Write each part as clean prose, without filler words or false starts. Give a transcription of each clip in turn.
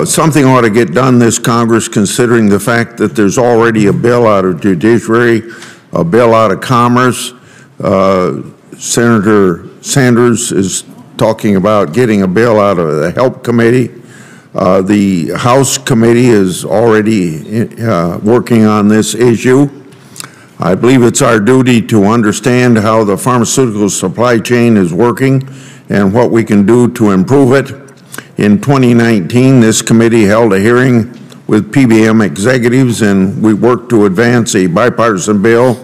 Something ought to get done this Congress, considering the fact that there's already a bill out of Judiciary, a bill out of Commerce. Senator Sanders is talking about getting a bill out of the Help Committee. The House Committee is already working on this issue. I believe it's our duty to understand how the pharmaceutical supply chain is working and what we can do to improve it. In 2019, this committee held a hearing with PBM executives, and we worked to advance a bipartisan bill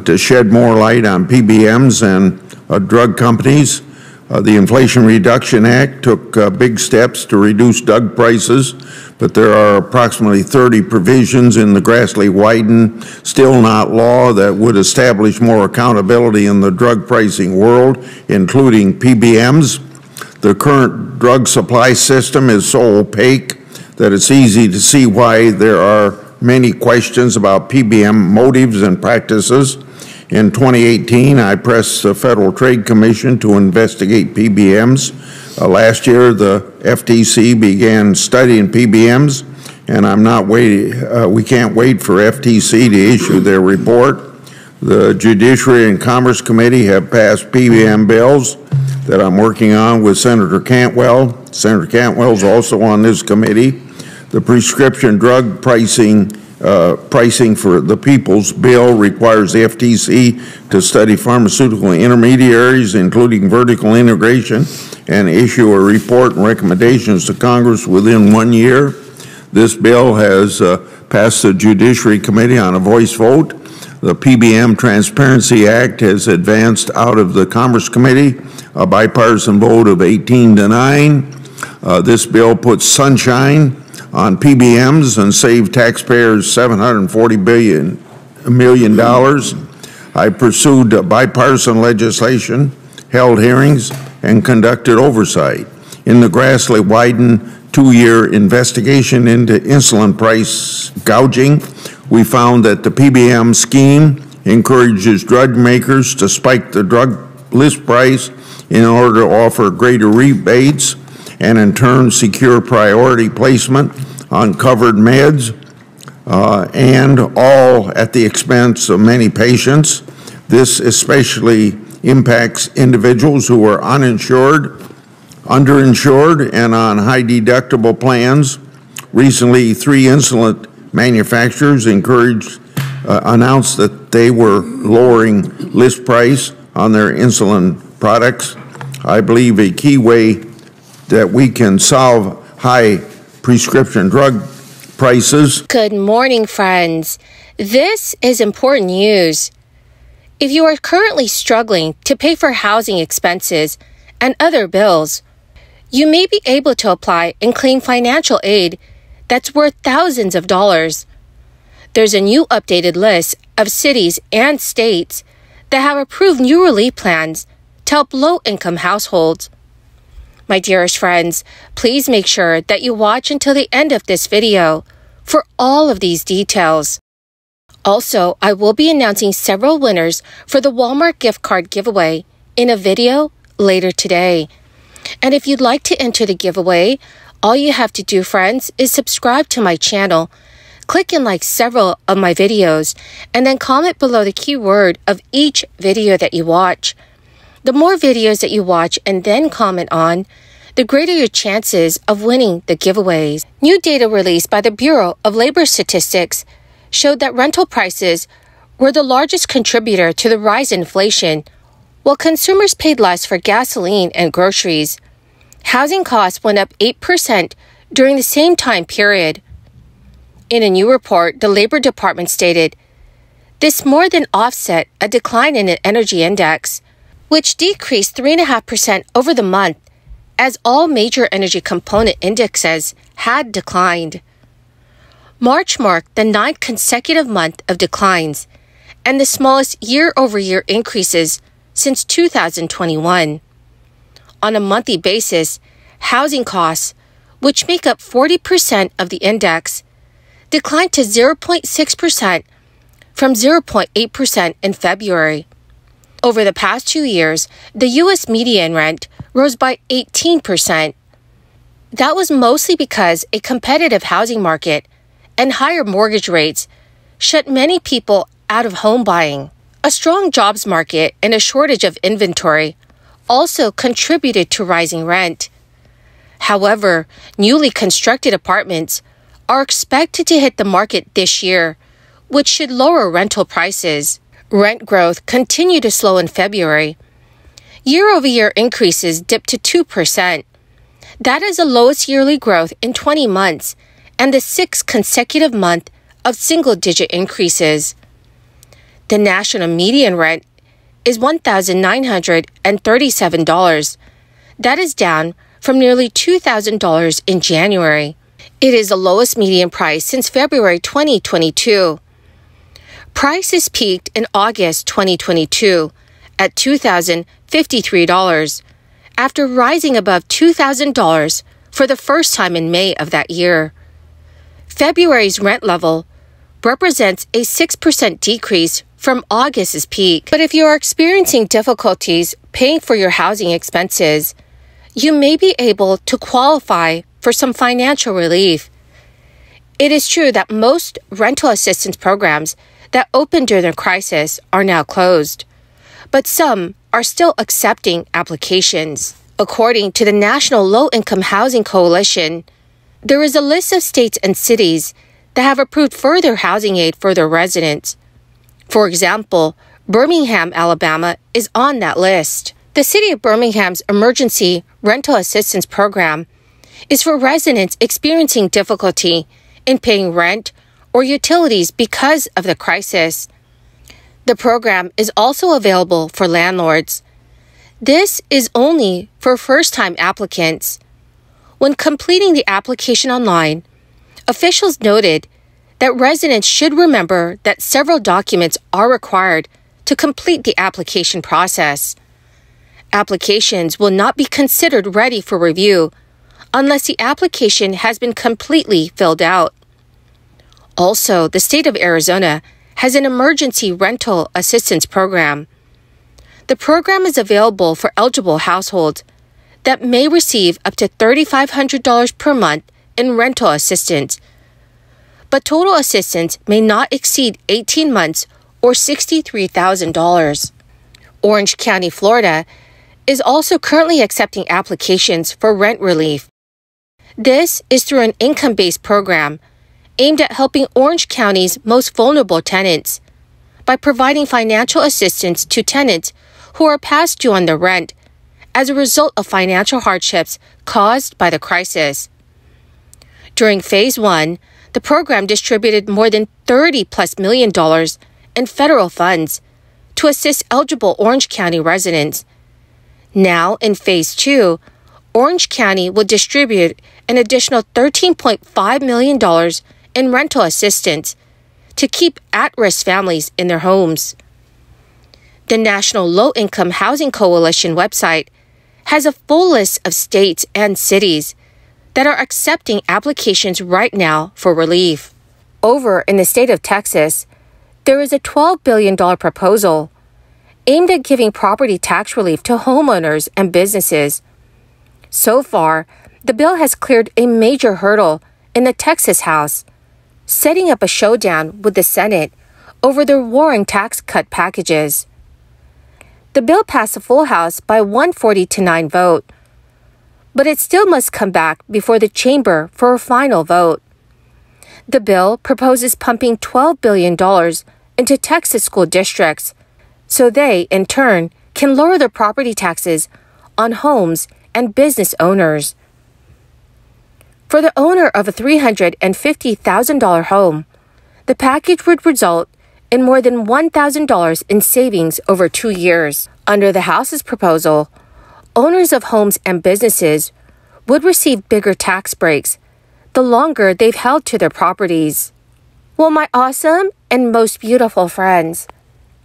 to shed more light on PBMs and drug companies. The Inflation Reduction Act took big steps to reduce drug prices, but there are approximately 30 provisions in the Grassley-Wyden still not law that would establish more accountability in the drug pricing world, including PBMs. The current drug supply system is so opaque that it's easy to see why there are many questions about PBM motives and practices. In 2018, I pressed the Federal Trade Commission to investigate PBMs. Last year, the FTC began studying PBMs, and I'm not waiting. We can't wait for FTC to issue their report. The Judiciary and Commerce Committee have passed PBM bills that I'm working on with Senator Cantwell. Senator Cantwell is also on this committee. The prescription drug pricing for the People's Bill requires the FTC to study pharmaceutical intermediaries, including vertical integration, and issue a report and recommendations to Congress within 1 year. This bill has passed the Judiciary Committee on a voice vote. The PBM Transparency Act has advanced out of the Commerce Committee, a bipartisan vote of 18-9. This bill puts sunshine on PBMs and save taxpayers $740 million. I pursued bipartisan legislation, held hearings, and conducted oversight. In the Grassley-Wyden 2-year investigation into insulin price gouging, we found that the PBM scheme encourages drug makers to spike the drug list price in order to offer greater rebates and in turn secure priority placement on covered meds, and all at the expense of many patients. This especially impacts individuals who are uninsured, underinsured, and on high deductible plans. Recently, 3 insulin manufacturers announced that they were lowering list price on their insulin products. I believe a key way that we can solve high prescription drug prices. Good morning, friends. This is important news. If you are currently struggling to pay for housing expenses and other bills, you may be able to apply and claim financial aid that's worth thousands of dollars. There's a new updated list of cities and states that have approved new relief plans to help low-income households. My dearest friends, please make sure that you watch until the end of this video for all of these details. Also, I will be announcing several winners for the Walmart gift card giveaway in a video later today. And if you'd like to enter the giveaway, all you have to do, friends, is subscribe to my channel, click and like several of my videos, and then comment below the keyword of each video that you watch. The more videos that you watch and then comment on, the greater your chances of winning the giveaways. New data released by the Bureau of Labor Statistics showed that rental prices were the largest contributor to the rise in inflation, while consumers paid less for gasoline and groceries. Housing costs went up 8% during the same time period. In a new report, the Labor Department stated, this more than offset a decline in the energy index, which decreased 3.5% over the month, as all major energy component indexes had declined. March marked the 9th consecutive month of declines and the smallest year-over-year increases since 2021. On a monthly basis, housing costs, which make up 40% of the index, declined to 0.6% from 0.8% in February. Over the past 2 years, the U.S. median rent rose by 18%. That was mostly because a competitive housing market and higher mortgage rates shut many people out of home buying. A strong jobs market and a shortage of inventory also contributed to rising rent. However, newly constructed apartments are expected to hit the market this year, which should lower rental prices. Rent growth continued to slow in February. Year-over-year increases dipped to 2%. That is the lowest yearly growth in 20 months and the sixth consecutive month of single-digit increases. The national median rent is $1,937. That is down from nearly $2,000 in January. It is the lowest median price since February 2022. Prices peaked in August 2022 at $2,053 after rising above $2,000 for the first time in May of that year. February's rent level represents a 6% decrease from August's peak. But if you are experiencing difficulties paying for your housing expenses, you may be able to qualify for some financial relief. It is true that most rental assistance programs that opened during the crisis are now closed, but some are still accepting applications. According to the National Low-Income Housing Coalition, there is a list of states and cities that have approved further housing aid for their residents. For example, Birmingham, Alabama is on that list. The City of Birmingham's Emergency Rental Assistance Program is for residents experiencing difficulty in paying rent or utilities because of the crisis. The program is also available for landlords. This is only for first-time applicants. When completing the application online, officials noted that residents should remember that several documents are required to complete the application process. Applications will not be considered ready for review unless the application has been completely filled out. Also, the state of Arizona has an emergency rental assistance program. The program is available for eligible households that may receive up to $3,500 per month in rental assistance, but total assistance may not exceed 18 months or $63,000. Orange County, Florida, is also currently accepting applications for rent relief. This is through an income-based program aimed at helping Orange County's most vulnerable tenants by providing financial assistance to tenants who are past due on their rent as a result of financial hardships caused by the crisis. During Phase 1, the program distributed more than $30+ million in federal funds to assist eligible Orange County residents. Now, in Phase 2, Orange County will distribute an additional $13.5 million in rental assistance to keep at-risk families in their homes. The National Low-Income Housing Coalition website has a full list of states and cities that are accepting applications right now for relief. Over in the state of Texas, there is a $12 billion proposal aimed at giving property tax relief to homeowners and businesses. So far, the bill has cleared a major hurdle in the Texas House, setting up a showdown with the Senate over their warring tax cut packages. The bill passed the full House by 140-9 vote, but it still must come back before the chamber for a final vote. The bill proposes pumping $12 billion into Texas school districts so they, in turn, can lower their property taxes on homes and business owners. For the owner of a $350,000 home, the package would result in more than $1,000 in savings over 2 years. Under the House's proposal, owners of homes and businesses would receive bigger tax breaks the longer they've held to their properties. Well, my awesome and most beautiful friends,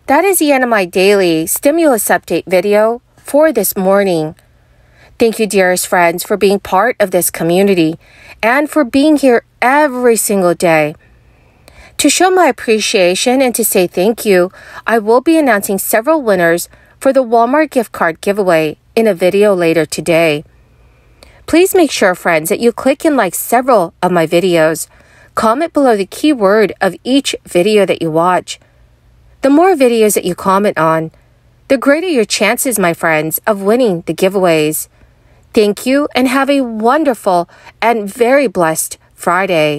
that is the end of my daily stimulus update video for this morning. Thank you, dearest friends, for being part of this community and for being here every single day. To show my appreciation and to say thank you, I will be announcing several winners for the Walmart gift card giveaway in a video later today. Please make sure, friends, that you click and like several of my videos. Comment below the keyword of each video that you watch. The more videos that you comment on, the greater your chances, my friends, of winning the giveaways. Thank you and have a wonderful and very blessed Friday.